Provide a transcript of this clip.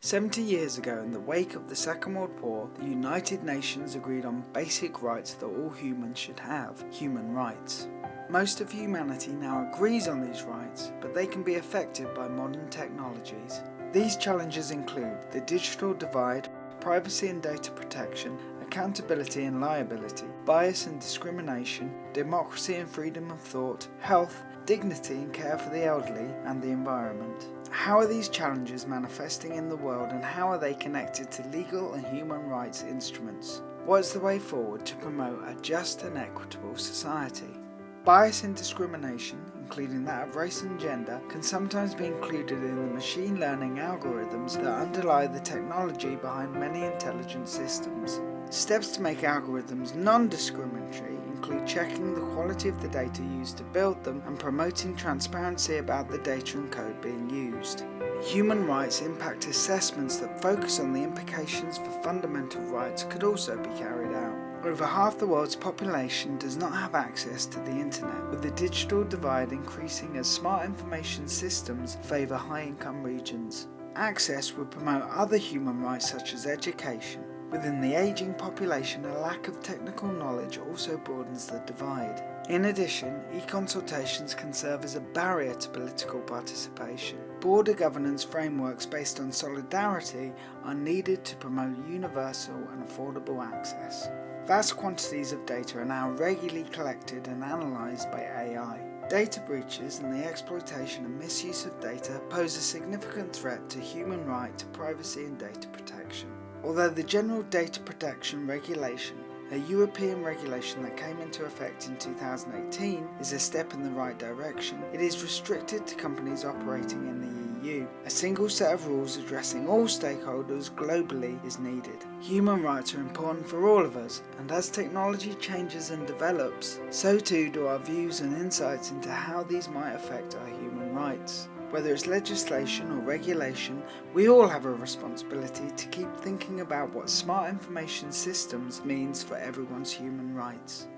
70 years ago, in the wake of the Second World War, the United Nations agreed on basic rights that all humans should have, human rights. Most of humanity now agrees on these rights, but they can be affected by modern technologies. These challenges include the digital divide, privacy and data protection, accountability and liability, bias and discrimination, democracy and freedom of thought, health, dignity and care for the elderly, and the environment. How are these challenges manifesting in the world, and how are they connected to legal and human rights instruments? What is the way forward to promote a just and equitable society? Bias and discrimination, including that of race and gender, can sometimes be included in the machine learning algorithms that underlie the technology behind many intelligent systems. Steps to make algorithms non-discriminatory include checking the quality of the data used to build them and promoting transparency about the data and code being used. Human rights impact assessments that focus on the implications for fundamental rights could also be carried out. Over half the world's population does not have access to the internet, with the digital divide increasing as smart information systems favour high-income regions. Access would promote other human rights such as education. Within the ageing population, a lack of technical knowledge also broadens the divide. In addition, e-consultations can serve as a barrier to political participation. Broader governance frameworks based on solidarity are needed to promote universal and affordable access. Vast quantities of data are now regularly collected and analysed by AI. Data breaches and the exploitation and misuse of data pose a significant threat to human right to privacy and data protection. Although the General Data Protection Regulation, a European regulation that came into effect in 2018, is a step in the right direction, it is restricted to companies operating in the EU. A single set of rules addressing all stakeholders globally is needed. Human rights are important for all of us, and as technology changes and develops, so too do our views and insights into how these might affect our human rights. Whether it's legislation or regulation, we all have a responsibility to keep thinking about what smart information systems means for everyone's human rights.